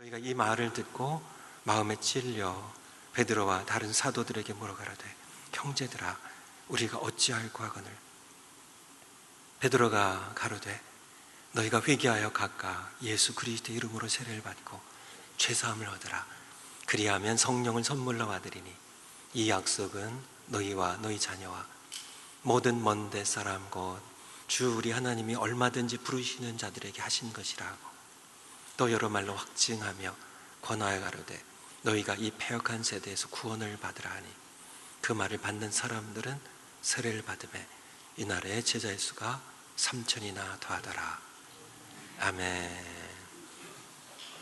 너희가 이 말을 듣고 마음에 찔려 베드로와 다른 사도들에게 물어가라되 형제들아 우리가 어찌할꼬 하거늘. 베드로가 가로되 너희가 회개하여 각각 예수 그리스도의 이름으로 세례를 받고 죄사함을 얻으라. 그리하면 성령을 선물로 받으리니 이 약속은 너희와 너희 자녀와 모든 먼데 사람 곧 주 우리 하나님이 얼마든지 부르시는 자들에게 하신 것이라고 또 여러 말로 확증하며 권하여 가로되 너희가 이 패역한 세대에서 구원을 받으라 하니 그 말을 받는 사람들은 세례를 받음에 이날에 제자의 수가 3,000이나 더하더라. 아멘.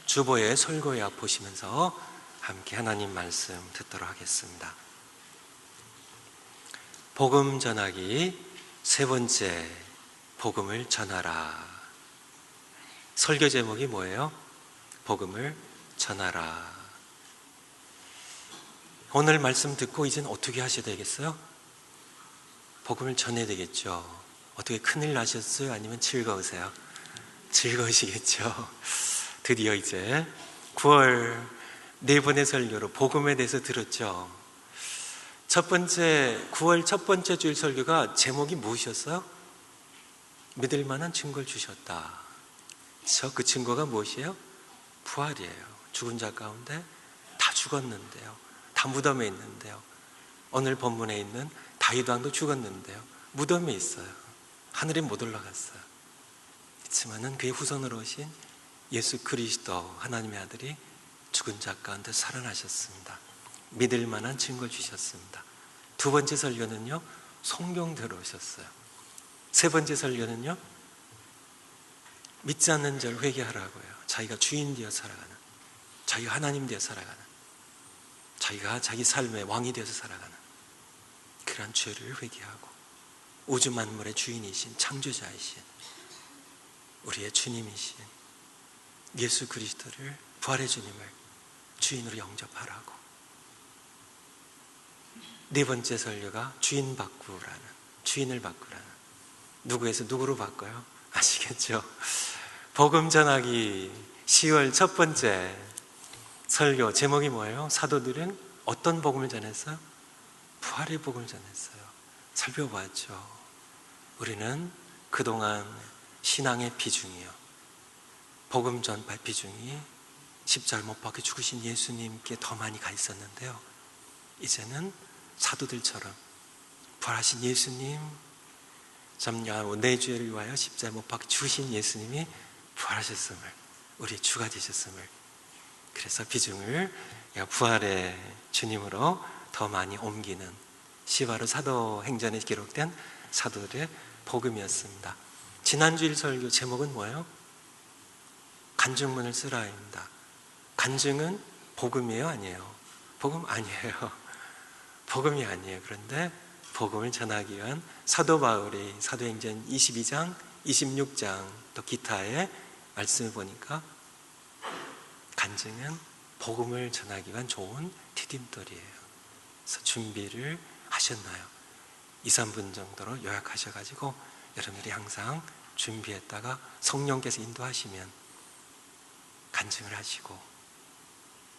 주보의 설교의 앞 보시면서 함께 하나님 말씀 듣도록 하겠습니다. 복음 전하기 세 번째, 복음을 전하라. 설교 제목이 뭐예요? 복음을 전하라. 오늘 말씀 듣고 이제는 어떻게 하셔야 되겠어요? 복음을 전해야 되겠죠. 어떻게 큰일 나셨어요? 아니면 즐거우세요? 즐거우시겠죠. 드디어 이제 9월 네 번의 설교로 복음에 대해서 들었죠. 첫 번째 9월 첫 번째 주일 설교가 제목이 무엇이었어요? 믿을 만한 증거를 주셨다. 그 증거가 무엇이에요? 부활이에요. 죽은 자 가운데 다 죽었는데요. 다 무덤에 있는데요. 오늘 본문에 있는 다윗 왕도 죽었는데요. 무덤에 있어요. 하늘에 못 올라갔어요. 그렇지만은 그의 후손으로 오신 예수 그리스도 하나님의 아들이 죽은 자 가운데 살아나셨습니다. 믿을 만한 증거를 주셨습니다. 두 번째 설교는요, 성경대로 오셨어요. 세 번째 설교는요, 믿지 않는 자를 회개하라고요. 자기가 주인 되어 살아가는, 자기가 하나님 되어 살아가는, 자기가 자기 삶의 왕이 되어서 살아가는 그러한 죄를 회개하고 우주 만물의 주인이신 창조자이신 우리의 주님이신 예수 그리스도를 부활의 주님을 주인으로 영접하라고. 네 번째 설교가 주인을 바꾸라는, 누구에서 누구로 바꿔요? 아시겠죠? 복음 전하기 10월 첫 번째 설교 제목이 뭐예요? 사도들은 어떤 복음을 전했어요? 부활의 복음을 전했어요. 살펴봤죠. 우리는 그동안 신앙의 비중이요, 복음 전파 비중이 십자가를 못 박혀 죽으신 예수님께 더 많이 가 있었는데요, 이제는 사도들처럼 부활하신 예수님, 내 죄를 위하여 십자가에 못 박혀 죽으신 예수님이 부활하셨음을, 우리의 주가 되셨음을, 그래서 비중을 부활의 주님으로 더 많이 옮기는 시바로 사도행전에 기록된 사도들의 복음이었습니다. 지난주일 설교 제목은 뭐예요? 간증문을 쓰라입니다. 간증은 복음이에요? 아니에요? 복음 아니에요. 복음이 아니에요. 그런데 복음을 전하기 위한 사도 바울이 사도행전 22장, 26장 또 기타의 말씀을 보니까 간증은 복음을 전하기 위한 좋은 디딤돌이에요. 그래서 준비를 하셨나요? 2, 3분 정도로 요약하셔가지고 여러분들이 항상 준비했다가 성령께서 인도하시면 간증을 하시고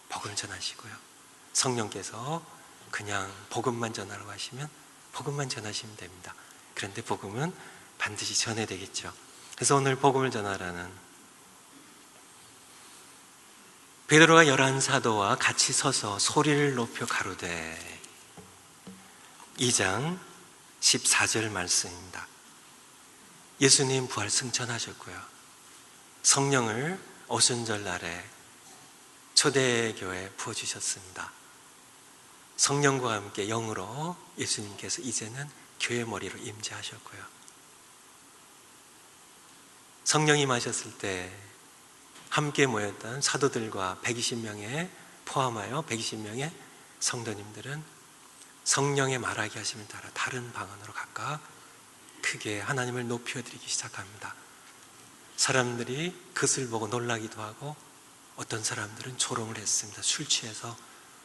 복음을 전하시고요, 성령께서 그냥 복음만 전하라고 하시면 복음만 전하시면 됩니다. 그런데 복음은 반드시 전해야 되겠죠. 그래서 오늘 복음을 전하라는, 베드로가 11사도와 같이 서서 소리를 높여 가로되, 2장 14절 말씀입니다. 예수님 부활 승천하셨고요, 성령을 오순절 날에 초대교회에 부어주셨습니다. 성령과 함께 영으로 예수님께서 이제는 교회 머리로 임재하셨고요, 성령이 임하셨을 때 함께 모였던 사도들과 120명에 포함하여 120명의 성도님들은 성령의 말하게 하심을 따라 다른 방언으로 각각 크게 하나님을 높여드리기 시작합니다. 사람들이 그것을 보고 놀라기도 하고 어떤 사람들은 조롱을 했습니다. 술 취해서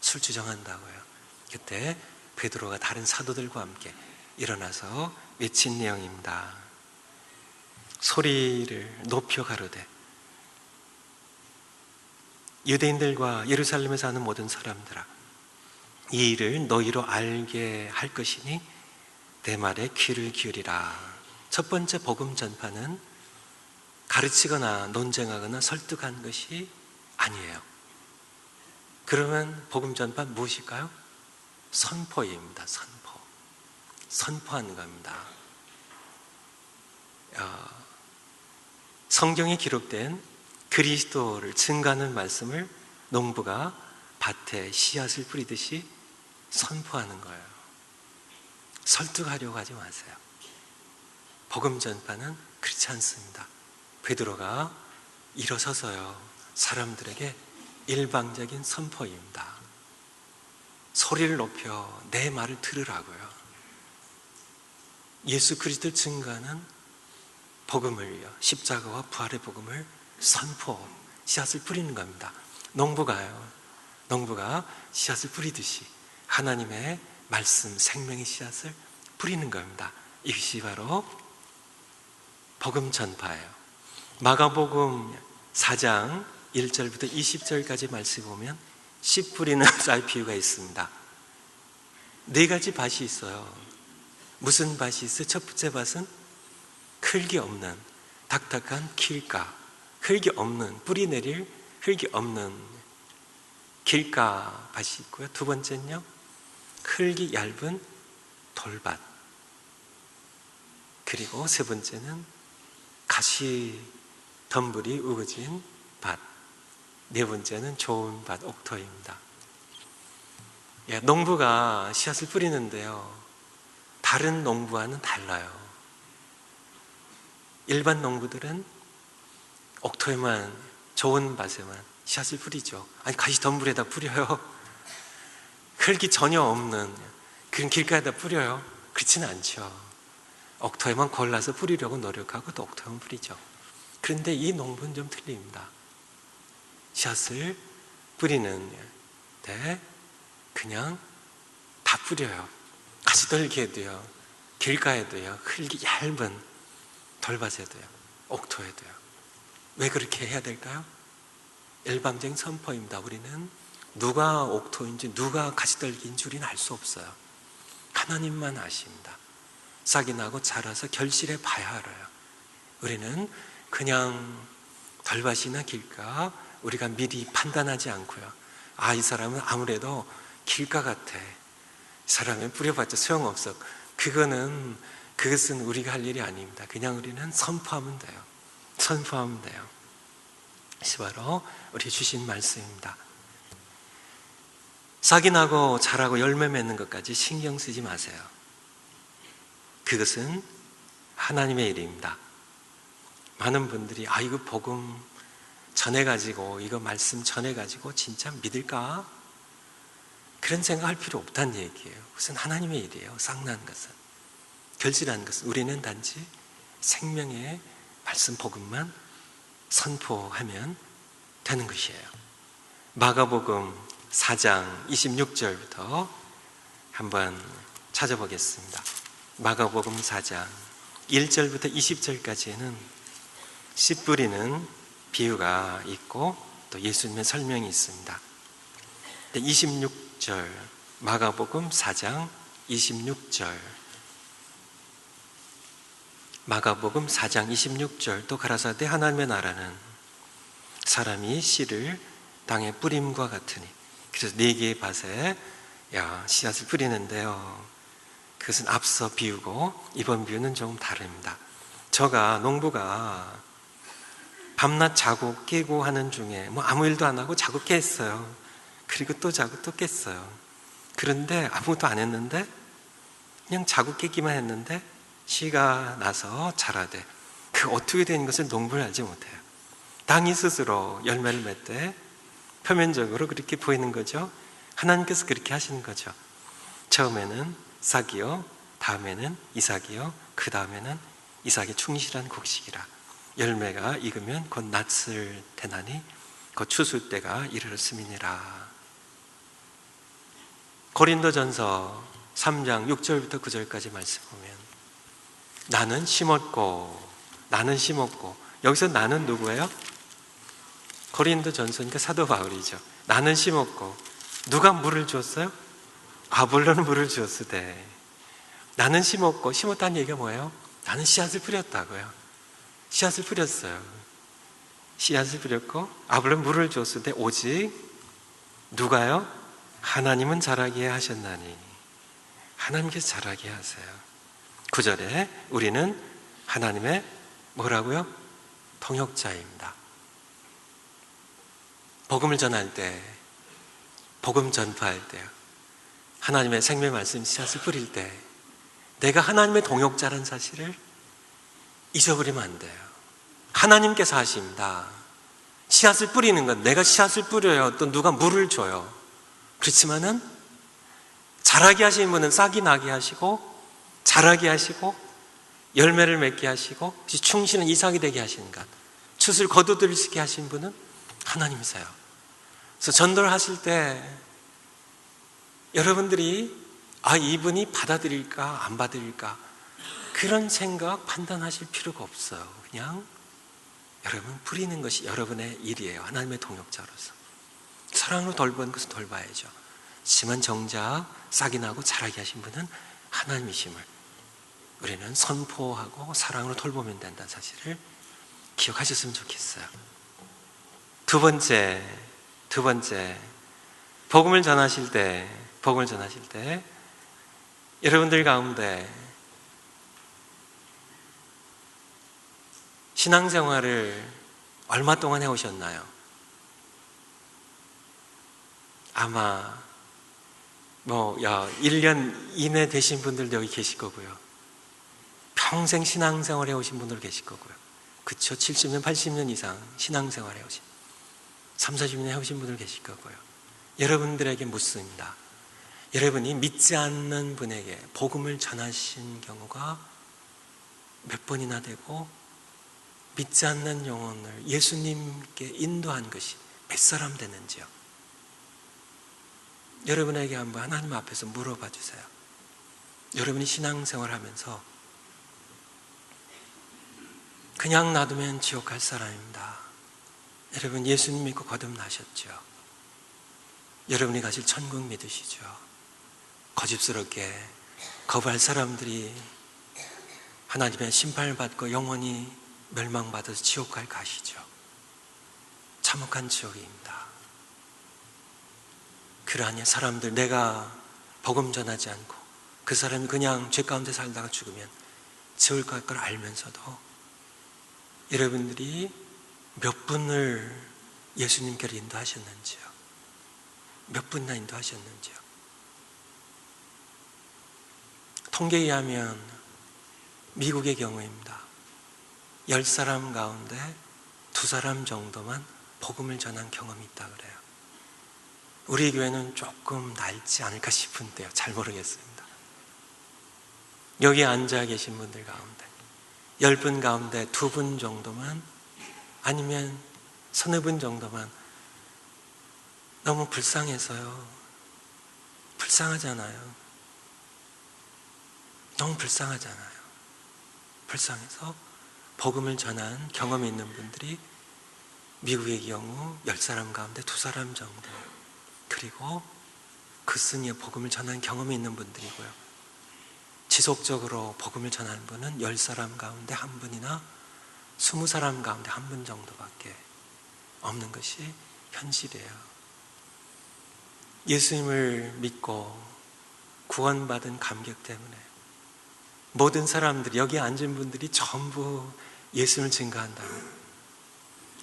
술주정한다고요. 그때 베드로가 다른 사도들과 함께 일어나서 외친 내용입니다. 소리를 높여 가로되 유대인들과 예루살렘에 사는 모든 사람들아, 이 일을 너희로 알게 할 것이니 내 말에 귀를 기울이라. 첫 번째 복음 전파는 가르치거나 논쟁하거나 설득한 것이 아니에요. 그러면 복음 전파 무엇일까요? 선포입니다. 선포하는 겁니다. 성경에 기록된 그리스도를 증거하는 말씀을 농부가 밭에 씨앗을 뿌리듯이 선포하는 거예요. 설득하려고 하지 마세요. 복음 전파는 그렇지 않습니다. 베드로가 일어서서요, 사람들에게 일방적인 선포입니다. 소리를 높여 내 말을 들으라고요. 예수 그리스도를 증거하는 복음을요, 십자가와 부활의 복음을 선포, 씨앗을 뿌리는 겁니다. 농부가 씨앗을 뿌리듯이 하나님의 말씀, 생명의 씨앗을 뿌리는 겁니다. 이것이 바로 복음 전파예요. 마가복음 4장 1절부터 20절까지 말씀 보면 씨 뿌리는 쌀 비유가 있습니다. 4가지 밭이 있어요. 무슨 밭이 있어요? 첫 번째 밭은 흙이 없는 닥닥한 길가, 흙이 없는, 뿌리 내릴 흙이 없는 길가 밭이 있고요. 두 번째는요, 흙이 얇은 돌밭, 그리고 세 번째는 가시 덤불이 우거진 밭, 네 번째는 좋은 밭, 옥토입니다. 농부가 씨앗을 뿌리는데요, 다른 농부와는 달라요. 일반 농부들은 옥토에만, 좋은 밭에만 씨앗을 뿌리죠. 아니, 가시 덤불에다 뿌려요? 흙이 전혀 없는 그런 길가에다 뿌려요? 그렇지는 않죠. 옥토에만 골라서 뿌리려고 노력하고 또 옥토에만 뿌리죠. 그런데 이 농부는 좀 틀립니다. 씨앗을 뿌리는데 그냥 다 뿌려요. 가시떨기에도요, 길가에도요, 흙이 얇은 돌밭에도요, 옥토에도요. 왜 그렇게 해야 될까요? 일방적인 선포입니다. 우리는 누가 옥토인지 누가 가시떨기인지 우리는 알 수 없어요. 하나님만 아십니다. 싹이 나고 자라서 결실해 봐야 알아요. 우리는 그냥 돌밭이나 길가 우리가 미리 판단하지 않고요, 아, 이 사람은 아무래도 길가 같아, 이 사람은 뿌려봤자 소용없어, 그것은 우리가 할 일이 아닙니다. 그냥 우리는 선포하면 돼요. 선포하면 돼요. 이것이 바로 우리 주신 말씀입니다. 싹이 나고 자라고 열매 맺는 것까지 신경 쓰지 마세요. 그것은 하나님의 일입니다. 많은 분들이 이거 복음 전해가지고, 이거 말씀 전해가지고 진짜 믿을까? 그런 생각할 필요 없다는 얘기예요. 그것은 하나님의 일이에요. 싹난 것은, 결실한 것은. 우리는 단지 생명의 말씀 복음만 선포하면 되는 것이에요. 마가복음 4장 26절부터 한번 찾아보겠습니다. 마가복음 4장 1절부터 20절까지는 씨 뿌리는 비유가 있고 또 예수님의 설명이 있습니다. 26절, 마가복음 4장 26절, 마가복음 4장 26절, 또 가라사대 하나님의 나라는 사람이 씨를 땅에 뿌림과 같으니. 그래서 4개의 밭에 씨앗을 뿌리는데요, 그것은 앞서 비유고 이번 비유는 조금 다릅니다. 농부가 밤낮 자고 깨고 하는 중에 아무 일도 안 하고 자고 깼어요. 그리고 또 자고 또 깼어요. 그런데 아무것도 안 했는데, 그냥 자고 깨기만 했는데 씨가 나서 자라되, 그 어떻게 된 것을 농부는 알지 못해요. 땅이 스스로 열매를 맺되 표면적으로 그렇게 보이는 거죠. 하나님께서 그렇게 하시는 거죠. 처음에는 싹이요, 다음에는 이삭이요, 그 다음에는 이삭의 충실한 곡식이라. 열매가 익으면 곧 낫을 대나니 곧 추수 때가 이르렀음이니라. 고린도전서 3장 6절부터 9절까지 말씀 보면 나는 심었고, 여기서 나는 누구예요? 고린도전서니까 사도 바울이죠. 나는 심었고 누가 물을 주었어요? 아볼로는 물을 주었으되. 나는 심었고, 심었다는 얘기가 뭐예요? 나는 씨앗을 뿌렸다고요. 씨앗을 뿌렸어요. 씨앗을 뿌렸고 아볼로는 물을 주었으되 오직 누가요? 하나님은 자라게 하셨나니. 하나님께서 자라게 하세요. 9절에 우리는 하나님의 뭐라고요? 동역자입니다. 복음을 전할 때, 복음 전파할 때요, 하나님의 생명 말씀 씨앗을 뿌릴 때 내가 하나님의 동역자라는 사실을 잊어버리면 안 돼요. 하나님께서 하십니다. 씨앗을 뿌리는 건 내가 씨앗을 뿌려요. 또 누가 물을 줘요. 그렇지만은 자라게 하시는 분은 싹이 나게 하시고 자라게 하시고 열매를 맺게 하시고 충실한 이삭이 되게 하시는 것, 슛을 거두들이게 하신 분은 하나님이세요. 그래서 전도를 하실 때 여러분들이 이분이 받아들일까 안 받아들일까 그런 생각 판단하실 필요가 없어요. 그냥 여러분 뿌리는 것이 여러분의 일이에요. 하나님의 동역자로서 사랑으로 돌보는 것은 돌봐야죠. 하지만 정작 싹이 나고 자라게 하신 분은 하나님이심을 우리는 선포하고 사랑으로 돌보면 된다는 사실을 기억하셨으면 좋겠어요. 두 번째, 복음을 전하실 때 여러분들 가운데 신앙생활을 얼마 동안 해오셨나요? 아마 1년 이내 되신 분들도 여기 계실 거고요. 평생 신앙생활 해오신 분들 계실 거고요. 그쵸? 70년, 80년 이상 신앙생활 해오신 30, 40년 해오신 분들 계실 거고요. 여러분들에게 묻습니다. 여러분이 믿지 않는 분에게 복음을 전하신 경우가 몇 번이나 되고 믿지 않는 영혼을 예수님께 인도한 것이 몇 사람 되는지요? 여러분에게 한번 하나님 앞에서 물어봐 주세요. 여러분이 신앙생활 하면서 그냥 놔두면 지옥 갈 사람입니다. 여러분 예수님 믿고 거듭나셨죠? 여러분이 가실 천국 믿으시죠? 거짓스럽게 거부할 사람들이 하나님의 심판을 받고 영원히 멸망받아서 지옥 갈 가시죠. 참혹한 지옥입니다. 그러한 사람들, 내가 복음 전하지 않고 그 사람이 그냥 죄 가운데 살다가 죽으면 지옥 갈 걸 알면서도 여러분들이 몇 분을 예수님께로 인도하셨는지요? 몇 분이나 인도하셨는지요? 통계에 의하면 미국의 경우입니다. 10사람 가운데 2사람 정도만 복음을 전한 경험이 있다 그래요. 우리 교회는 조금 낡지 않을까 싶은데요. 잘 모르겠습니다. 여기 앉아 계신 분들 가운데 10분 가운데 2분 정도만, 아니면 서너 분 정도만 너무 불쌍해서요. 불쌍하잖아요. 너무 불쌍하잖아요. 불쌍해서 복음을 전한 경험이 있는 분들이 미국의 경우 10사람 가운데 2사람 정도, 그리고 그 순위에 복음을 전한 경험이 있는 분들이고요. 지속적으로 복음을 전하는 분은 10사람 가운데 1분이나 20사람 가운데 1분 정도밖에 없는 것이 현실이에요. 예수님을 믿고 구원받은 감격 때문에 모든 사람들이, 여기 앉은 분들이 전부 예수님을 증거한다면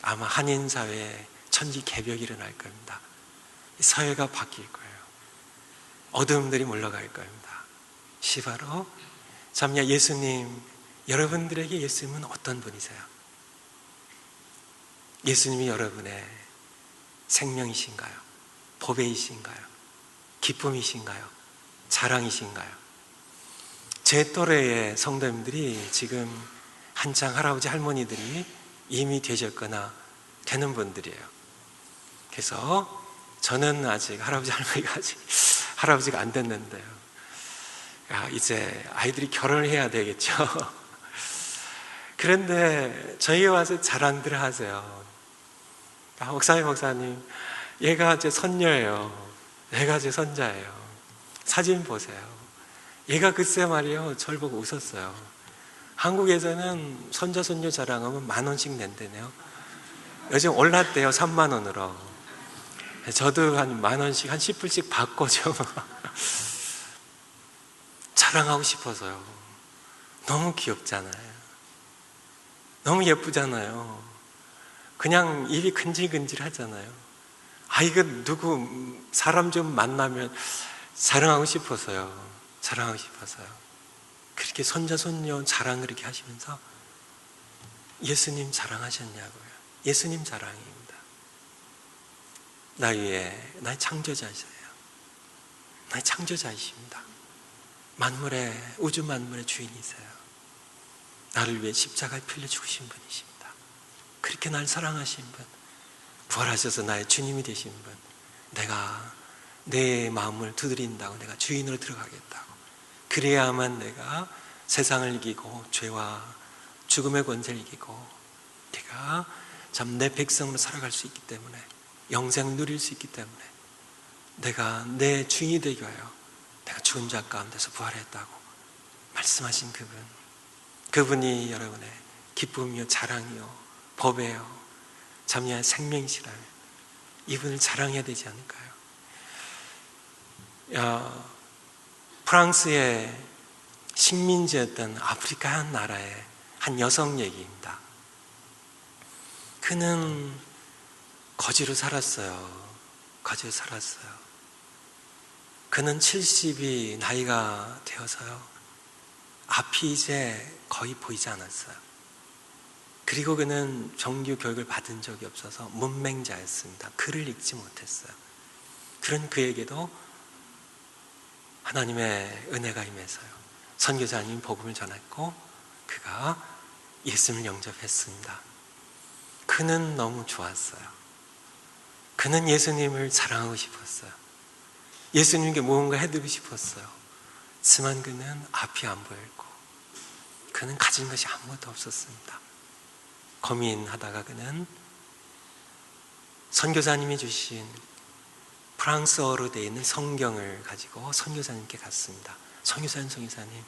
아마 한인사회에 천지개벽이 일어날 겁니다. 사회가 바뀔 거예요. 어둠들이 물러갈 겁니다. 바로 참냐, 예수님, 여러분들에게 예수님은 어떤 분이세요? 예수님이 여러분의 생명이신가요? 보배이신가요? 기쁨이신가요? 자랑이신가요? 제 또래의 성도님들이 지금 한창 할아버지 할머니들이 이미 되셨거나 되는 분들이에요. 그래서 저는 아직 할아버지가 안 됐는데요. 이제 아이들이 결혼을 해야 되겠죠. 그런데 저희 와서 자랑들을 하세요. 목사님, 얘가 제 손녀예요. 얘가 제 손자예요. 사진 보세요. 얘가 글쎄 말이요, 저를 보고 웃었어요. 한국에서는 손자 손녀 자랑하면 10,000원씩 낸대네요. 요즘 올랐대요. 30,000원으로. 저도 한 10,000원씩, 한 10불씩 받고 좀 자랑하고 싶어서요. 너무 귀엽잖아요. 너무 예쁘잖아요. 그냥 입이 근질근질 하잖아요. 이거 누구 사람 좀 만나면 자랑하고 싶어서요. 자랑하고 싶어서요. 그렇게 손자 손녀 자랑 그렇게 하시면서 예수님 자랑하셨냐고요. 예수님 자랑입니다. 나 위에 나의 창조자이세요. 나의 창조자이십니다. 만물의, 우주 만물의 주인이세요. 나를 위해 십자가에 풀려 죽으신 분이십니다. 그렇게 날 사랑하신 분, 부활하셔서 나의 주님이 되신 분, 내가 내 마음을 두드린다고, 내가 주인으로 들어가겠다고, 그래야만 내가 세상을 이기고 죄와 죽음의 권세를 이기고 내가 참 내 백성으로 살아갈 수 있기 때문에, 영생을 누릴 수 있기 때문에 내가 내 주인이 되기 위하여 내가 죽은 자 가운데서 부활했다고 말씀하신 그분이 여러분의 기쁨이요 자랑이요 법이요 참여한 생명이시라면 이분을 자랑해야 되지 않을까요? 프랑스의 식민지였던 아프리카 한 나라의 한 여성 얘기입니다. 그는 거지로 살았어요. 거지로 살았어요. 그는 70이 나이가 되어서요, 앞이 이제 거의 보이지 않았어요. 그리고 그는 정규 교육을 받은 적이 없어서 문맹자였습니다. 글을 읽지 못했어요. 그런 그에게도 하나님의 은혜가 임해서요, 선교사님 복음을 전했고 그가 예수님을 영접했습니다. 그는 너무 좋았어요. 그는 예수님을 자랑하고 싶었어요. 예수님께 무언가 해드리고 싶었어요. 하지만 그는 앞이 안 보였고 그는 가진 것이 아무것도 없었습니다. 고민하다가 그는 선교사님이 주신 프랑스어로 되어 있는 성경을 가지고 선교사님께 갔습니다. 선교사님,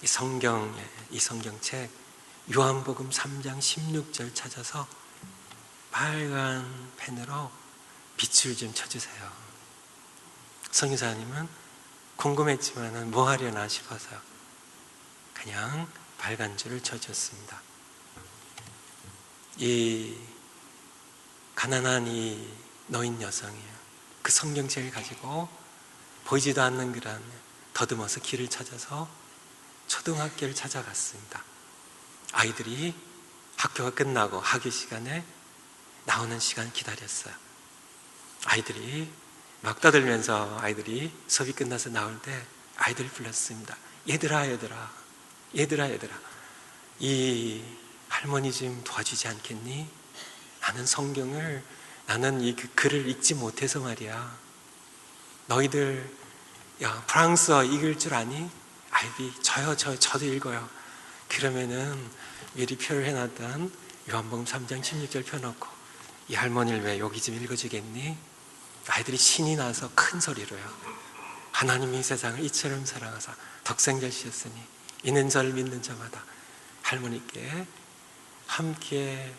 이 성경책 요한복음 3장 16절 찾아서 빨간 펜으로 빛을 좀 쳐주세요. 선교사님은 궁금했지만 뭐 하려나 싶어서 그냥 빨간 줄을 쳐줬습니다. 이 가난한 이 노인 여성이에요. 그 성경책을 가지고 보이지도 않는 그런 더듬어서 길을 찾아서 초등학교를 찾아갔습니다. 아이들이 학교가 끝나고 학교 시간에 나오는 시간 기다렸어요. 아이들이 막 떠들면서 아이들이 수업이 끝나서 나올 때 아이들을 불렀습니다. 얘들아 이 할머니 좀 도와주지 않겠니? 나는 이 글을 읽지 못해서 말이야. 너희들 프랑스어 읽을 줄 아니? 아이들이 저도 읽어요. 그러면은 미리 표를 해놨던 요한복음 3장 16절 펴놓고 이 할머니를 왜 여기 좀 읽어주겠니? 아이들이 신이 나서 큰 소리로요, 하나님이 이 세상을 이처럼 사랑하사 독생자를 주셨으니 이는 저를 믿는 자마다, 할머니께 함께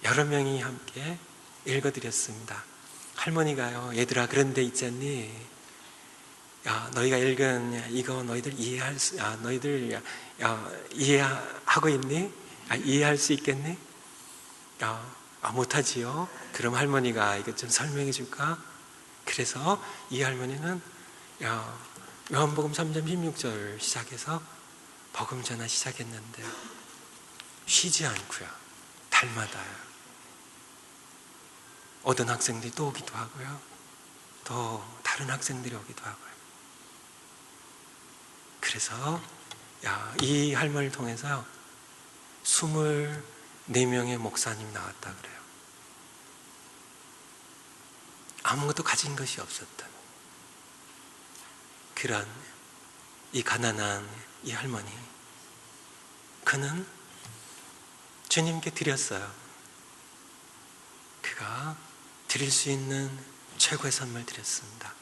여러 명이 함께 읽어드렸습니다. 할머니가요, 얘들아 그런데 있잖니, 너희가 읽은 이거 너희들 이해하고 있니? 이해할 수 있겠니? 못하지요? 그럼 할머니가 이거 좀 설명해 줄까? 그래서 이 할머니는 요한복음 3장 16절 시작해서 복음 전하 시작했는데요, 쉬지 않고요, 달마다요, 오던 학생들이 또 오기도 하고요, 또 다른 학생들이 오기도 하고요. 그래서 이 할머니를 통해서 24명의 목사님이 나왔다 그래요. 아무것도 가진 것이 없었던 그런 이 가난한 이 할머니, 그는 주님께 드렸어요. 그가 드릴 수 있는 최고의 선물 드렸습니다.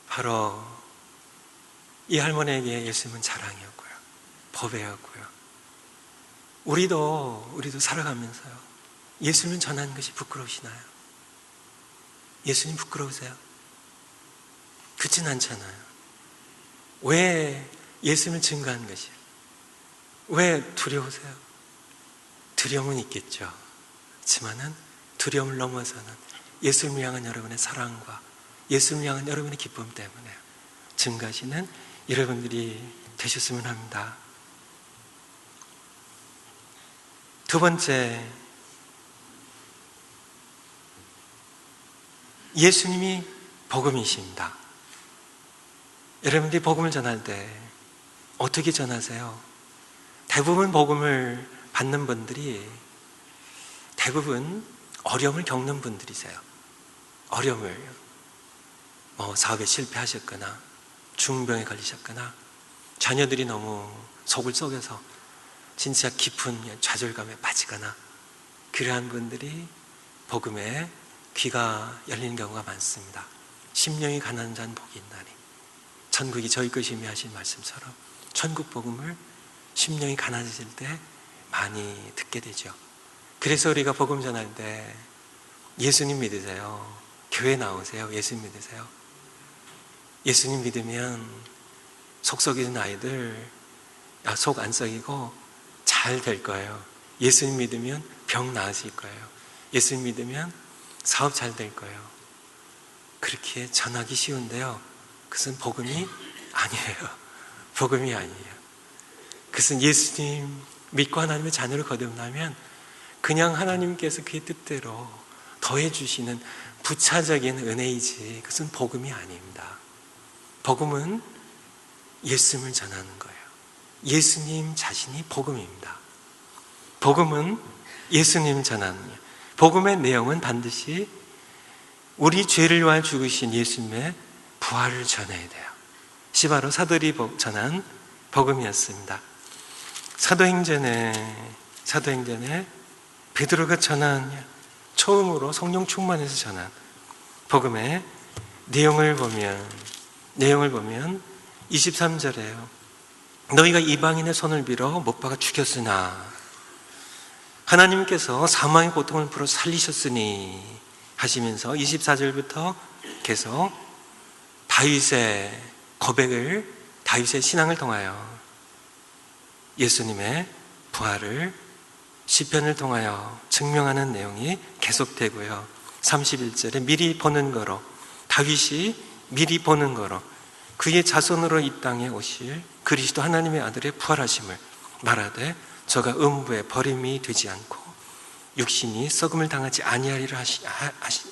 바로 이 할머니에게 예수님은 자랑이었고요, 보배였고요. 우리도 살아가면서요, 예수님을 전하는 것이 부끄러우시나요? 예수님 부끄러우세요? 그렇진 않잖아요. 왜 예수님을 증거하는 것이에요? 왜 두려우세요? 두려움은 있겠죠. 그렇지만은 두려움을 넘어서는 예수님을 향한 여러분의 사랑과 예수님을 향한 여러분의 기쁨 때문에 증거하시는 여러분들이 되셨으면 합니다. 두 번째, 예수님이 복음이십니다. 여러분들이 복음을 전할 때 어떻게 전하세요? 대부분 복음을 받는 분들이 대부분 어려움을 겪는 분들이세요. 어려움을, 사업에 실패하셨거나 중병에 걸리셨거나 자녀들이 너무 속을 썩여서 진짜 깊은 좌절감에 빠지거나, 그러한 분들이 복음에 귀가 열리는 경우가 많습니다. 심령이 가난한 자는 복이 있나니 천국이 저희 것이며 하신 말씀처럼 천국 복음을 심령이 가난해질 때 많이 듣게 되죠. 그래서 우리가 복음 전할 때 예수님 믿으세요, 교회 나오세요, 예수님 믿으세요. 예수님 믿으면 속 썩이는 아이들 속 안 썩이고 잘 될 거예요. 예수님 믿으면 병 나으실 거예요. 예수님 믿으면 사업 잘 될 거예요. 그렇게 전하기 쉬운데요, 그것은 복음이 아니에요. 복음이 아니에요. 그것은 예수님 믿고 하나님의 자녀를 거듭나면 그냥 하나님께서 그의 뜻대로 더해주시는 부차적인 은혜이지, 그것은 복음이 아닙니다. 복음은 예수님을 전하는 거예요. 예수님 자신이 복음입니다. 복음은 예수님 전하는 거예요. 복음의 내용은 반드시 우리 죄를 위하여 죽으신 예수님의 부활을 전해야 돼요. 바로 사도들이 전한 복음이었습니다. 사도행전에 베드로가 전한, 처음으로 성령 충만해서 전한 복음의 내용을 보면 23절에요. 너희가 이방인의 손을 빌어 못 박아 죽였으나 하나님께서 사망의 고통을 풀어 살리셨으니 하시면서 24절부터 계속 다윗의 고백을, 다윗의 신앙을 통하여 예수님의 부활을 시편을 통하여 증명하는 내용이 계속되고요. 31절에 미리 보는 거로, 다윗이 미리 보는 거로 그의 자손으로 이 땅에 오실 그리스도 하나님의 아들의 부활하심을 말하되 저가 음부에 버림이 되지 않고 육신이 썩음을 당하지 아니하리라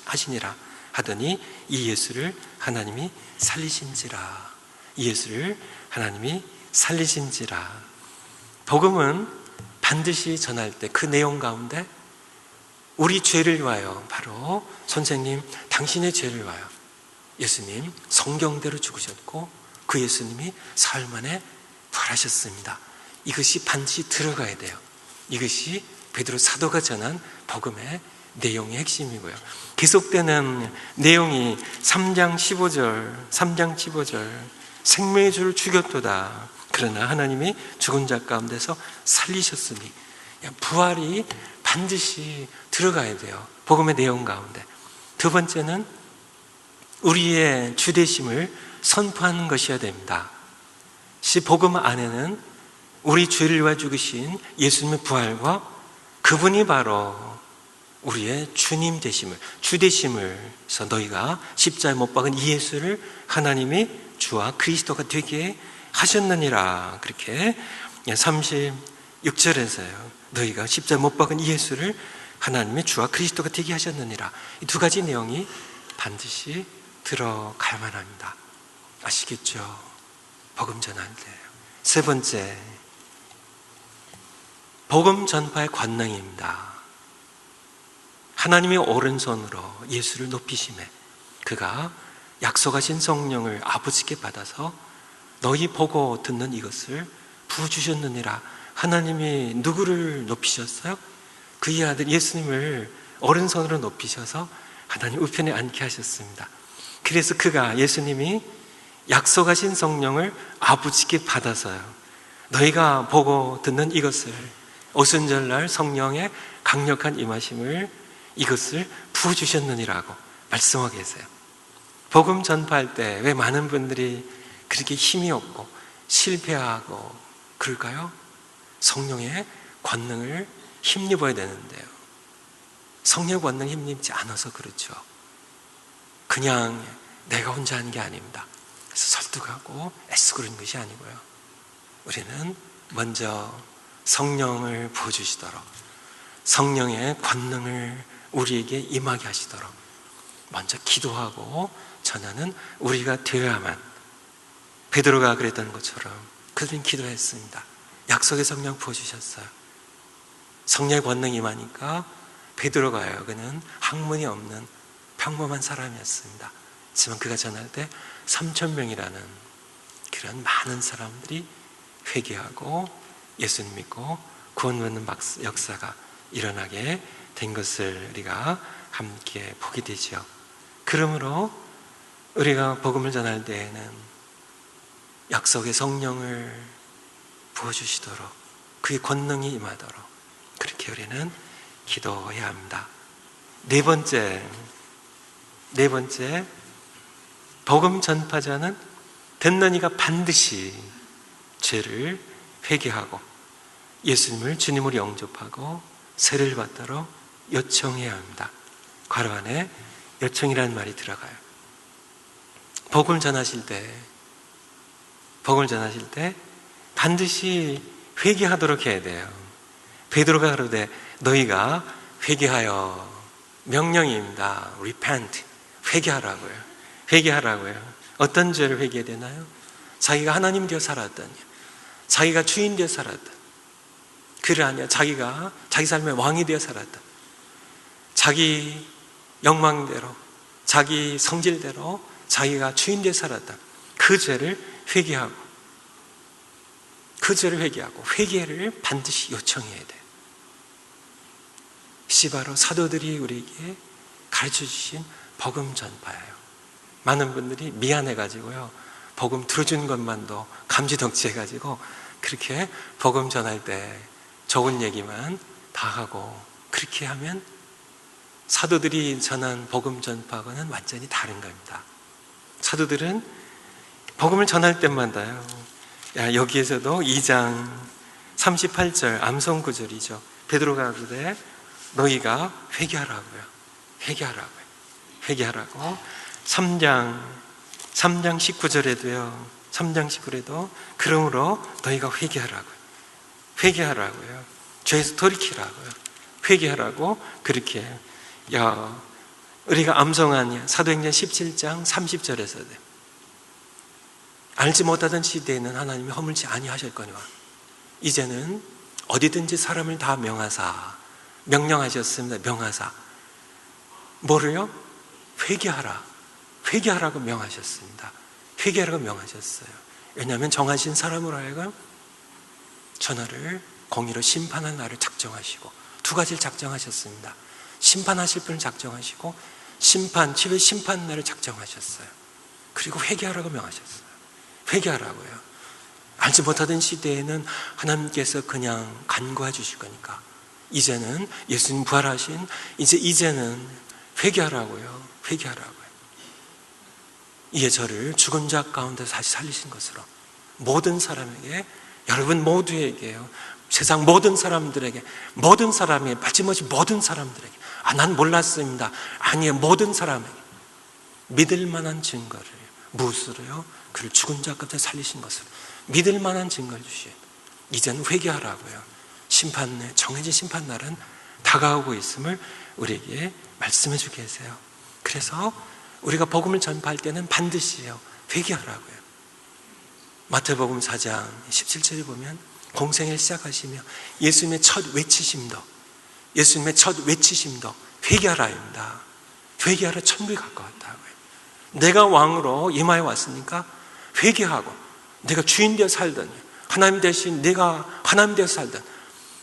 하시니라 하더니 이 예수를 하나님이 살리신지라. 이 예수를 하나님이 살리신지라. 복음은 반드시 전할 때 그 내용 가운데 우리 죄를 위하여, 바로 선생님 당신의 죄를 위하여 예수님 성경대로 죽으셨고 그 예수님이 사흘 만에 부활하셨습니다. 이것이 반드시 들어가야 돼요. 이것이 베드로 사도가 전한 복음의 내용의 핵심이고요. 계속되는 내용이 3장 15절 생명의 주를 죽였도다. 그러나 하나님이 죽은 자 가운데서 살리셨으니, 부활이 반드시 들어가야 돼요. 복음의 내용 가운데. 두 번째는 우리의 주되심을 선포하는 것이어야 됩니다. 복음 안에는 우리 죄를 위하여 죽으신 예수님의 부활과 그분이 바로 우리의 주님 되심을, 주 되심을, 그래서 너희가 십자가에 못 박은 이 예수를 하나님이 주와 그리스도가 되게 하셨느니라. 그렇게 36절에서요. 너희가 십자가에 못 박은 이 예수를 하나님의 주와 그리스도가 되게 하셨느니라. 이 두 가지 내용이 반드시 들어갈 만합니다. 아시겠죠? 복음 전할 때. 세 번째, 복음 전파의 권능입니다. 하나님의 오른손으로 예수를 높이심에 그가 약속하신 성령을 아버지께 받아서 너희 보고 듣는 이것을 부어주셨느니라. 하나님이 누구를 높이셨어요? 그의 아들 예수님을 오른손으로 높이셔서 하나님 우편에 앉게 하셨습니다. 그래서 예수님이 약속하신 성령을 아버지께 받아서요, 너희가 보고 듣는 이것을, 오순절날 성령의 강력한 임하심을, 이것을 부어주셨느니라고 말씀하고 계세요. 복음 전파할 때 왜 많은 분들이 그렇게 힘이 없고 실패하고 그럴까요? 성령의 권능을 힘입어야 되는데요, 성령의 권능 힘입지 않아서 그렇죠. 그냥 내가 혼자 하는 게 아닙니다. 그래서 설득하고 애쓰고 그런 것이 아니고요, 우리는 먼저 성령을 부어주시도록, 성령의 권능을 우리에게 임하게 하시도록 먼저 기도하고 전하는 우리가 되어야만, 베드로가 그랬던 것처럼 그들은 기도했습니다. 약속의 성령 부어주셨어요. 성령의 권능이 임하니까 베드로가요, 그는 학문이 없는 평범한 사람이었습니다. 하지만 그가 전할 때 3,000명이라는 그런 많은 사람들이 회개하고 예수님 믿고 구원받는 역사가 일어나게 된 것을 우리가 함께 보게 되죠. 그러므로 우리가 복음을 전할 때에는 약속의 성령을 부어주시도록, 그의 권능이 임하도록 그렇게 우리는 기도해야 합니다. 네 번째, 복음 전파자는 듣는 이가 반드시 죄를 회개하고 예수님을 주님으로 영접하고 세례를 받도록 요청해야 합니다. 괄호 안에 요청이라는 말이 들어가요. 복음을 전하실 때 반드시 회개하도록 해야 돼요. 베드로가 그러되 너희가 회개하여, 명령입니다. repent, 회개하라고요. 어떤 죄를 회개해야 되나요? 자기가 하나님 되어 살았던, 자기가 주인 되어 살았던, 그를 아니야 자기가 자기 삶의 왕이 되어 살았던, 자기 욕망대로, 자기 성질대로 자기가 주인 되어 살았던 그 죄를 회개하고, 회개를 반드시 요청해야 돼요. 이것이 바로 사도들이 우리에게 가르쳐 주신 복음 전파예요. 많은 분들이 미안해가지고요, 복음 들어준 것만도 감지덕지해가지고 그렇게 복음 전할 때 좋은 얘기만 다 하고, 그렇게 하면 사도들이 전한 복음 전파와는 완전히 다른 겁니다. 사도들은 복음을 전할 때마다요, 여기에서도 2장 38절 암송 구절이죠. 베드로가 그러되 너희가 회개하라고 3장 19절에도요, 3장 19절에도 그러므로 너희가 회개하라고요. 죄에서 돌이키라고요. 회개하라고 그렇게 우리가 암송한 사도행전 17장 30절에서 알지 못하던 시대에는 하나님이 허물지 아니하셨거니와 이제는 어디든지 사람을 다 명령하셨습니다. 명하사 뭐를요? 회개하라고 명하셨습니다. 회개하라고 명하셨어요. 왜냐하면 정하신 사람으로 하여금 전하를 공의로 심판한 날을 작정하시고, 두 가지를 작정하셨습니다. 심판하실 분을 작정하시고 지회 심판 날을 작정하셨어요. 그리고 회개하라고 명하셨어요. 회개하라고요. 알지 못하던 시대에는 하나님께서 그냥 간구해 주실 거니까 이제는 예수님 부활하신 이제는 회개하라고요. 이에 저를 죽은 자 가운데서 다시 살리신 것으로 모든 사람에게, 여러분 모두에게요, 세상 모든 사람들에게, 모든 사람이 빠짐없이 모든 사람들에게, 난 몰랐습니다, 아니에요, 모든 사람에게 믿을 만한 증거를, 무엇으로요? 그를 죽은 자 가운데 살리신 것으로 믿을 만한 증거를 주시오. 이제는 회개하라고요. 정해진 심판 날은 다가오고 있음을 우리에게 말씀해 주고 계세요. 그래서 우리가 복음을 전파할 때는 반드시요, 회개하라고요. 마태복음 4장 17절에 보면 공생을 시작하시며 예수님의 첫 외치심도 회개하라입니다. 회개하라, 천국에 가까웠다고요. 내가 왕으로 임하여 왔으니까 회개하고, 내가 주인 되어 살던, 하나님 대신 내가 하나님 되어 살던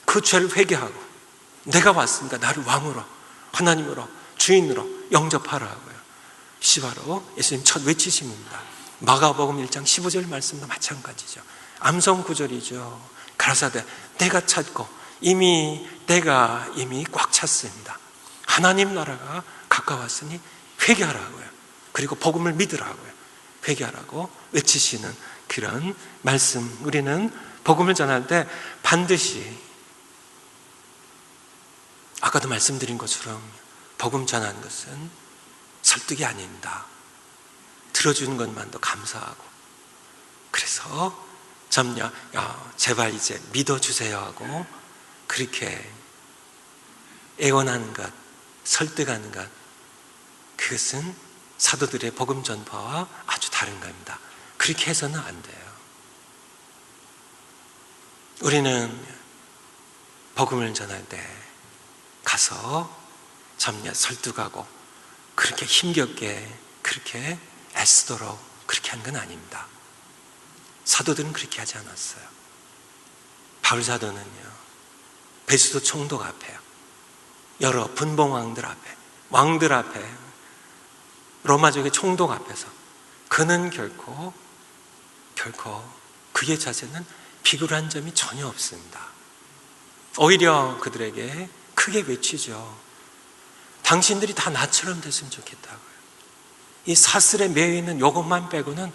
그 죄를 회개하고, 내가 왔으니까 나를 왕으로 하나님으로, 주인으로 영접하라고요. 이것이 바로 예수님 첫 외치심입니다. 마가복음 1장 15절 말씀도 마찬가지죠. 암송 구절이죠. 가라사대 때가 찼고 때가 이미 꽉 찼습니다. 하나님 나라가 가까웠으니 회개하라고요. 그리고 복음을 믿으라고요. 회개하라고 외치시는 그런 말씀. 우리는 복음을 전할 때 반드시 아까도 말씀드린 것처럼 복음 전하는 것은 설득이 아닙니다. 들어주는 것만도 감사하고, 그래서 제발 이제 믿어주세요 하고 그렇게 애원하는 것, 설득하는 것, 그것은 사도들의 복음 전파와 아주 다른 겁니다. 그렇게 해서는 안 돼요. 우리는 복음을 전할 때 가서 설득하고 그렇게 힘겹게 그렇게 애쓰도록 그렇게 한 건 아닙니다. 사도들은 그렇게 하지 않았어요. 바울 사도는요, 베스도 총독 앞에, 여러 분봉왕들 앞에, 왕들 앞에, 로마족의 총독 앞에서 그는 결코 그의 자세는 비굴한 점이 전혀 없습니다. 오히려 그들에게 크게 외치죠. 당신들이 다 나처럼 됐으면 좋겠다고요. 이 사슬에 매여 있는 요것만 빼고는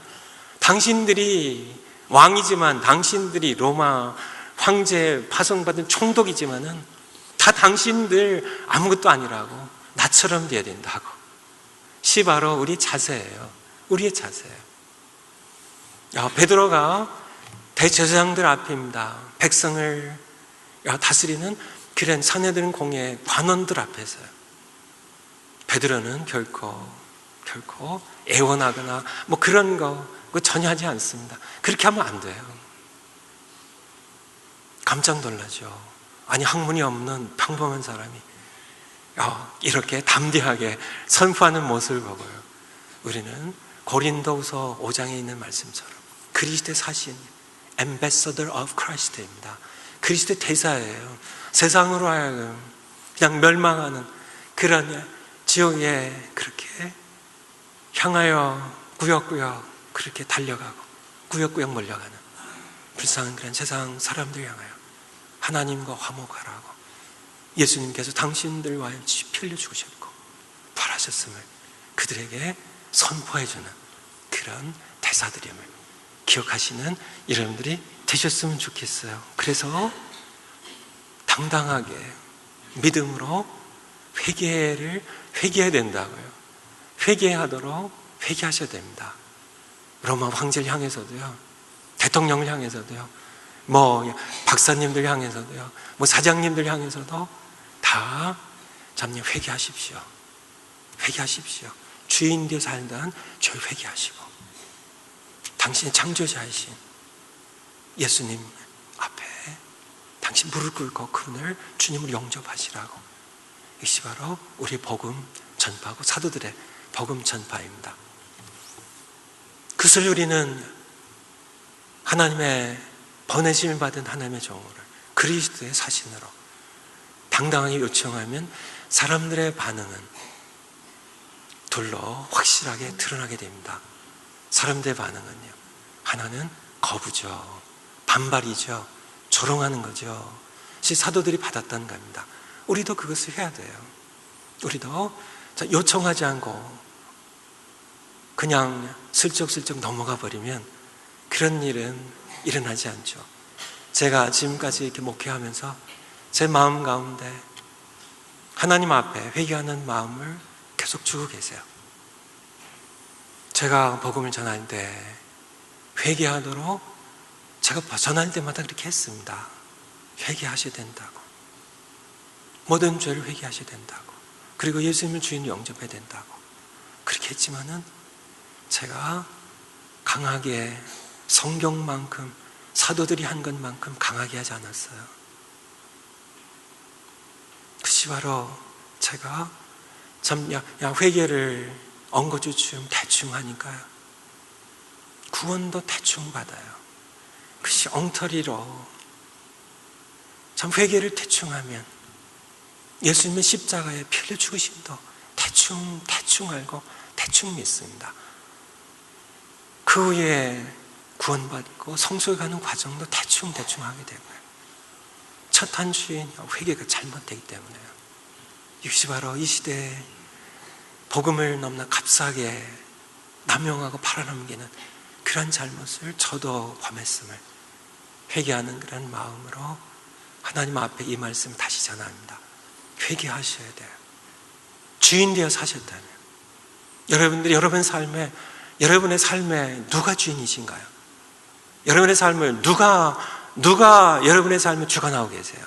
당신들이 왕이지만, 당신들이 로마 황제 파송받은 총독이지만은 다 당신들 아무것도 아니라고, 나처럼 돼야 된다고. 이 바로 우리의 자세예요. 우리의 자세예요. 베드로가 대제사장들 앞입니다. 백성을 다스리는 그런 사내들은 공의 관원들 앞에서요. 베드로는 결코 애원하거나 그런 거 전혀 하지 않습니다. 그렇게 하면 안 돼요. 깜짝 놀라죠. 아니, 학문이 없는 평범한 사람이 이렇게 담대하게 선포하는 모습을 보고요, 우리는 고린도후서 5장에 있는 말씀처럼 그리스도의 사신, Ambassador of Christ입니다. 그리스도의 대사예요. 세상으로 하여금 그냥 멸망하는 그런 지옥에 그렇게 향하여 구역구역 그렇게 달려가고 구역구역 몰려가는 불쌍한 그런 세상 사람들 향하여 하나님과 화목하라고 예수님께서 당신들과의 피 흘려 죽으셨고 부활하셨음을 그들에게 선포해주는 그런 대사들임을 기억하시는 여러분들이 되셨으면 좋겠어요. 그래서 당당하게 믿음으로 회개해야 된다고요. 회개하도록 회개하셔야 됩니다. 로마 황제를 향해서도요, 대통령을 향해서도요, 박사님들 향해서도요, 사장님들 향해서도 다 회개하십시오. 회개하십시오. 주인 되어 살던 저희 회개하시고 당신의 창조자이신 예수님 앞에 당신 무릎 꿇고 그분을 주님으로 영접하시라고. 이것이 바로 우리 복음 전파하고 사도들의 복음 전파입니다. 그것을 우리는 하나님의 보내심을 받은 하나님의 종으로 그리스도의 사신으로 당당하게 요청하면 사람들의 반응은 둘로 확실하게 드러나게 됩니다. 사람들의 반응은요, 하나는 거부죠. 반발이죠. 조롱하는 거죠. 사도들이 받았다는 겁니다. 우리도 그것을 해야 돼요. 우리도 요청하지 않고 그냥 슬쩍슬쩍 넘어가 버리면 그런 일은 일어나지 않죠. 제가 지금까지 이렇게 목회하면서 제 마음 가운데 하나님 앞에 회개하는 마음을 계속 주고 계세요. 제가 복음을 전할 때 회개하도록 제가 전할 때마다 그렇게 했습니다. 회개하셔야 된다고. 모든 죄를 회개하셔야 된다고. 그리고 예수님을 주인으로 영접해야 된다고. 그렇게 했지만은 제가 강하게 성경만큼 사도들이 한 것만큼 강하게 하지 않았어요. 그것이 바로 제가 회개를 엉거주춤 대충 하니까요, 구원도 대충 받아요. 그것이 엉터리로 회개를 대충 하면 예수님의 십자가에 피 흘려 죽으심도 대충 알고 대충 믿습니다. 그 후에 구원받고 성소에 가는 과정도 대충 하게 되고요. 첫 한 주인 회개가 잘못되기 때문에요. 이것이 바로 이 시대에 복음을 너무나 값싸게 남용하고 팔아넘기는 그런 잘못을 저도 범했음을 회개하는 그런 마음으로 하나님 앞에 이 말씀을 다시 전합니다. 회개하셔야 돼요. 주인 되어 사셨다면 여러분들이 여러분의 삶에 누가 주인이신가요? 여러분의 삶을 누가 여러분의 삶을 주관하고 계세요?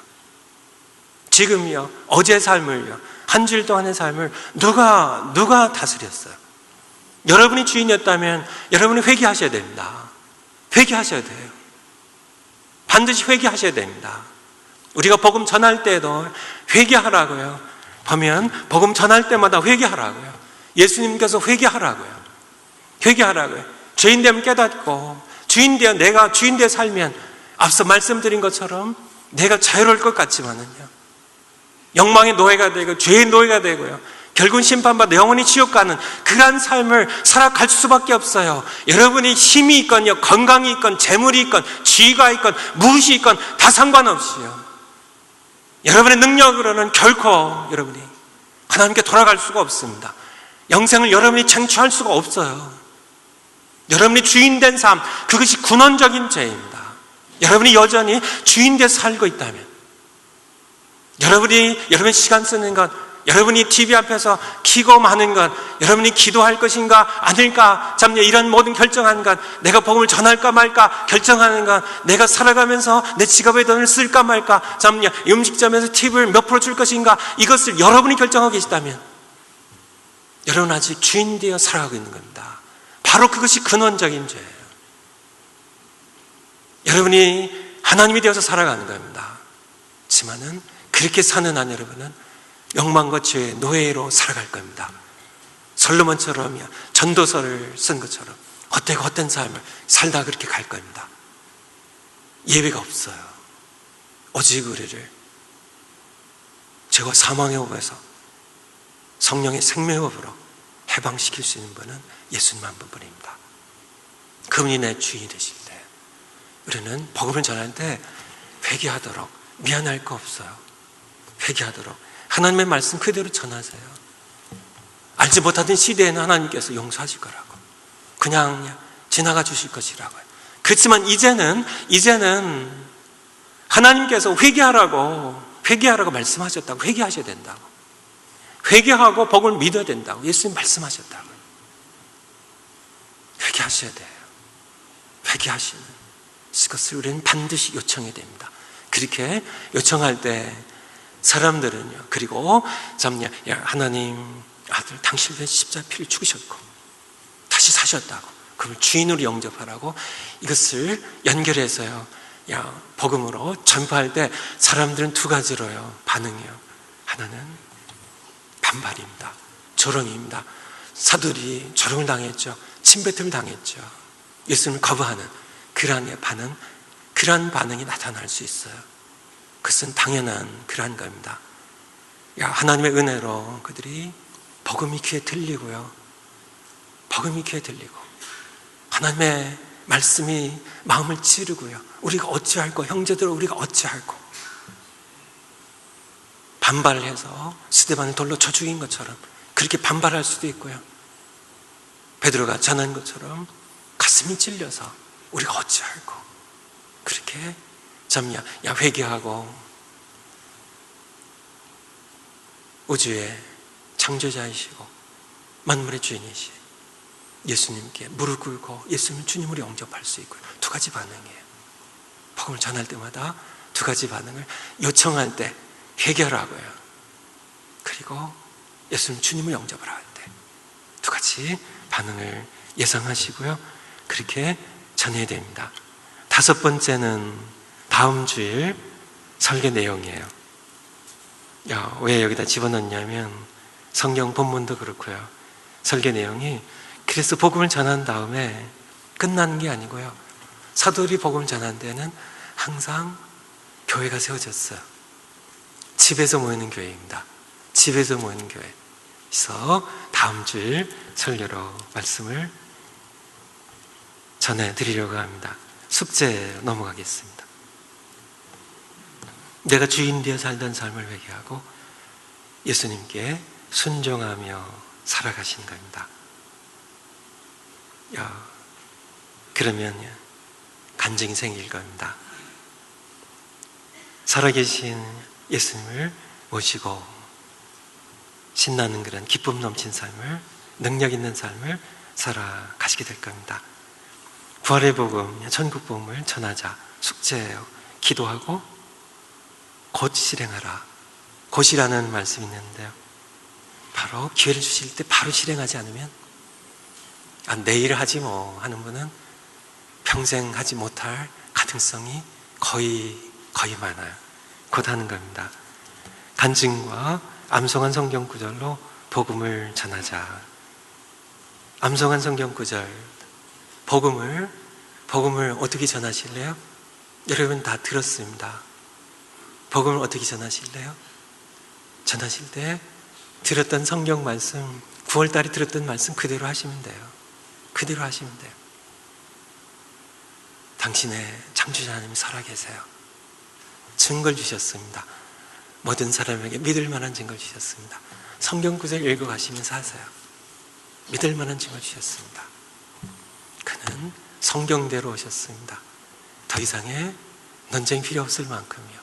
지금요, 어제의 삶을요, 한 주일 동안의 삶을 누가 다스렸어요? 여러분이 주인이었다면 여러분이 회개하셔야 됩니다. 회개하셔야 돼요. 반드시 회개하셔야 됩니다. 우리가 복음 전할 때에도 회개하라고요. 보면 복음 전할 때마다 회개하라고요. 예수님께서 회개하라고요. 죄인됨을 깨닫고 내가 주인 되어 살면 앞서 말씀드린 것처럼 내가 자유로울 것 같지만은요, 영망의 노예가 되고 죄의 노예가 되고요, 결국은 심판받아 영원히 지옥 가는 그러한 삶을 살아갈 수밖에 없어요. 여러분이 힘이 있건요, 건강이 있건, 재물이 있건, 지위가 있건, 무엇이 있건 다 상관없이요, 여러분의 능력으로는 결코 여러분이 하나님께 돌아갈 수가 없습니다. 영생을 여러분이 쟁취할 수가 없어요. 여러분이 주인된 삶, 그것이 근원적인 죄입니다. 여러분이 여전히 주인되어 살고 있다면, 여러분이 시간 쓰는 것, 여러분이 TV 앞에서 키고 마는 것, 여러분이 기도할 것인가 아닐까, 이런 모든 결정하는 것, 내가 복음을 전할까 말까 결정하는 것, 내가 살아가면서 내 지갑에 돈을 쓸까 말까, 음식점에서 팁을 몇 프로 줄 것인가, 이것을 여러분이 결정하고 계시다면 여러분 아직 주인 되어 살아가고 있는 겁니다. 바로 그것이 근원적인 죄예요. 여러분이 하나님이 되어서 살아가는 겁니다. 하지만은 그렇게 사는 한 여러분은 욕망과 죄의 노예로 살아갈 겁니다. 솔로몬처럼 전도서를 쓴 것처럼 헛된 삶을 살다 그렇게 갈 겁니다. 예외가 없어요. 오직 우리를 죄와 사망의 법에서 성령의 생명의 법으로 해방시킬 수 있는 분은 예수님 한 분뿐입니다. 그분이 내 주인이 되실 때 우리는 복음을 전할 때 회개하도록, 미안할 거 없어요. 회개하도록 하나님의 말씀 그대로 전하세요. 알지 못하던 시대에는 하나님께서 용서하실 거라고, 그냥 지나가 주실 것이라고요. 그렇지만 이제는 하나님께서 회개하라고 말씀하셨다고, 회개하셔야 된다고, 회개하고 복을 믿어야 된다고 예수님 말씀하셨다고요. 회개하셔야 돼요. 회개하시는 것을 우리는 반드시 요청해야 됩니다. 그렇게 요청할 때 사람들은요, 그리고 하나님 아들 당신의 십자가 피를 죽으셨고 다시 사셨다고, 그걸 주인으로 영접하라고 이것을 연결해서요, 복음으로 전파할 때 사람들은 두 가지로요 반응해요. 하나는 반발입니다. 조롱입니다. 사도들이 조롱을 당했죠. 침뱉음을 당했죠. 예수님을 거부하는 그러한 반응이 나타날 수 있어요. 그것은 당연한 그러한 겁니다. 하나님의 은혜로 그들이 복음이 귀에 들리고요, 복음이 귀에 들리고 하나님의 말씀이 마음을 찌르고요, 우리가 어찌할꼬, 형제들 우리가 어찌할꼬, 반발을 해서 스데반을 돌로 쳐 죽인 것처럼 그렇게 반발할 수도 있고요, 베드로가 전한 것처럼 가슴이 찔려서 우리가 어찌할꼬, 그렇게 회개하고 우주의 창조자이시고 만물의 주인이시 예수님께 무릎 꿇고 예수님을 주님으로 영접할 수 있고요. 두 가지 반응이에요. 복음을 전할 때마다 두 가지 반응을 요청할 때 회개하라고요, 그리고 예수님 주님을 영접을 할 때 두 가지 반응을 예상하시고요, 그렇게 전해야 됩니다. 다섯 번째는 다음 주일 설교 내용이에요. 왜 여기다 집어넣냐면 성경 본문도 그렇고요, 설교 내용이 그래서 복음을 전한 다음에 끝나는 게 아니고요, 사도들이 복음을 전한 데는 항상 교회가 세워졌어요. 집에서 모이는 교회입니다. 집에서 모이는 교회. 그래서 다음 주 설교로 말씀을 전해드리려고 합니다. 숙제 넘어가겠습니다. 내가 주인 되어 살던 삶을 회개하고 예수님께 순종하며 살아가신 겁니다. 그러면 간증이 생길 겁니다. 살아계신 예수님을 모시고 신나는 그런 기쁨 넘친 삶을, 능력 있는 삶을 살아가시게 될 겁니다. 부활의 복음, 천국 복음을 전하자. 숙제예요. 기도하고 곧 실행하라. 곧이라는 말씀이 있는데요, 바로 기회를 주실 때 바로 실행하지 않으면 내일 하지 뭐 하는 분은 평생 하지 못할 가능성이 거의 많아요. 곧 하는 겁니다. 간증과 암송한 성경 구절로 복음을 전하자. 암송한 성경 구절, 복음을 어떻게 전하실래요? 여러분 다 들었습니다. 복음을 어떻게 전하실래요? 전하실 때 들었던 성경 말씀, 9월달에 들었던 말씀 그대로 하시면 돼요. 그대로 하시면 돼요. 당신의 창조자 하나님이 살아계세요. 증거를 주셨습니다. 모든 사람에게 믿을 만한 증거를 주셨습니다. 성경 구절 읽어가시면서 하세요. 믿을 만한 증거를 주셨습니다. 그는 성경대로 오셨습니다. 더 이상의 논쟁이 필요 없을 만큼이요,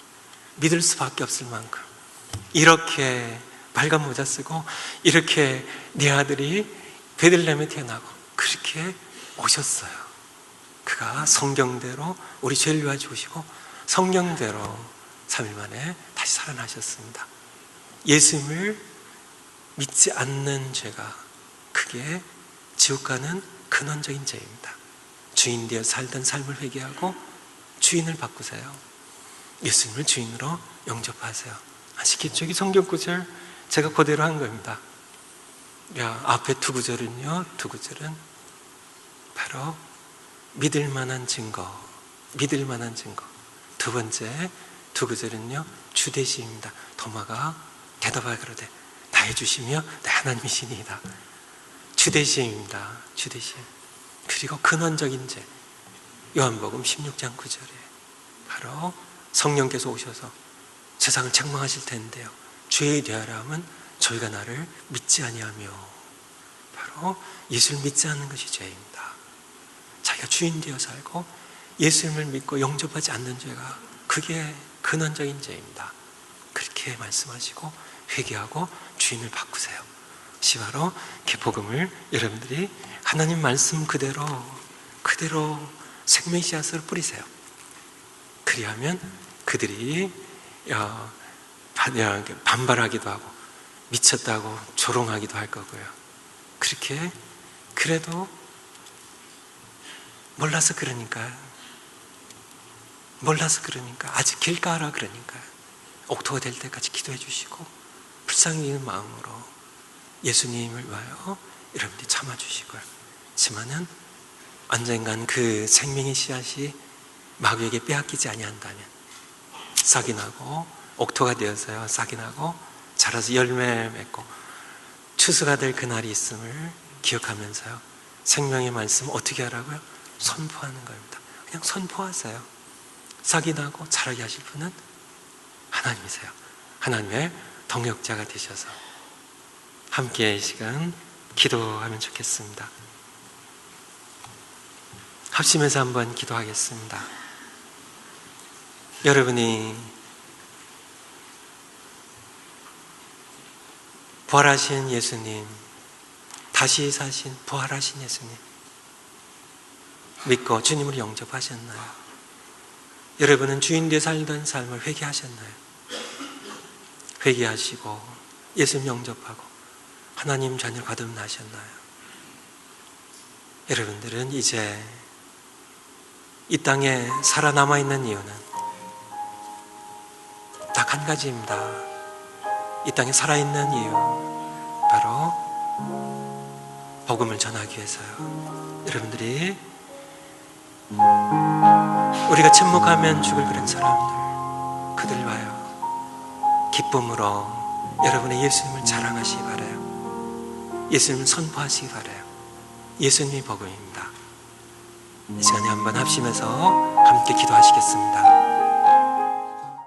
믿을 수밖에 없을 만큼, 이렇게 빨간 모자 쓰고 이렇게 네 아들이 베들레헴에 태어나고 그렇게 오셨어요. 그가 성경대로 우리 죄를 위하여 죽으시고 성경대로 3일 만에 다시 살아나셨습니다. 예수님을 믿지 않는 죄가, 그게 지옥 가는 근원적인 죄입니다. 주인 되어 살던 삶을 회개하고 주인을 바꾸세요. 예수님을 주인으로 영접하세요. 아시겠죠? 이 성경 구절 제가 그대로 한 겁니다. 앞에 두 구절은요, 두 구절은 바로 믿을 만한 증거, 믿을 만한 증거. 두 번째 두 구절은요, 주되시입니다. 도마가 대답하여 그러되 나의 주시며 내 하나님이시니이다. 주되시입니다. 주되심. 그리고 근원적인 죄, 요한복음 16장 9절에 바로 성령께서 오셔서 세상을 책망하실 텐데요, 죄에 대하여는 저희가 나를 믿지 아니하며, 바로 예수를 믿지 않는 것이 죄입니다. 자기가 주인 되어 살고 예수님을 믿고 영접하지 않는 죄가, 그게 근원적인 죄입니다. 그렇게 말씀하시고 회개하고 주인을 바꾸세요. 이것이 바로 복음을 여러분들이 하나님 말씀 그대로 생명의 씨앗을 뿌리세요. 그리하면 그들이 반발하기도 하고 미쳤다고 조롱하기도 할 거고요. 그렇게 그래도 몰라서 그러니까 아직 길 가라 그러니까 옥토가 될 때까지 기도해 주시고 불쌍히 여기는 마음으로 예수님을 위하여 여러분들이 참아주시고요. 하지만은 언젠간 그 생명의 씨앗이 마귀에게 빼앗기지 아니한다면 싹이 나고 옥토가 되어서요, 싹이 나고 자라서 열매 맺고 추수가 될 그날이 있음을 기억하면서요, 생명의 말씀 어떻게 하라고요? 선포하는 겁니다. 그냥 선포하세요. 싹이 나고 자라게 하실 분은 하나님이세요. 하나님의 동역자가 되셔서 함께 이 시간 기도하면 좋겠습니다. 합심해서 한번 기도하겠습니다. 여러분이 부활하신 예수님, 다시 사신 부활하신 예수님 믿고 주님으로 영접하셨나요? 여러분은 주인 되어 살던 삶을 회개하셨나요? 회개하시고 예수님 영접하고 하나님 자녀를 거듭나셨나요? 여러분들은 이제 이 땅에 살아남아 있는 이유는 딱 한 가지입니다. 이 땅에 살아있는 이유, 바로 복음을 전하기 위해서요. 여러분들이 우리가 침묵하면 죽을 그런 사람들, 그들 와요. 기쁨으로 여러분의 예수님을 자랑하시기 바라요. 예수님을 선포하시기 바라요. 예수님이 복음입니다. 이 시간에 한번 합심해서 함께 기도하시겠습니다.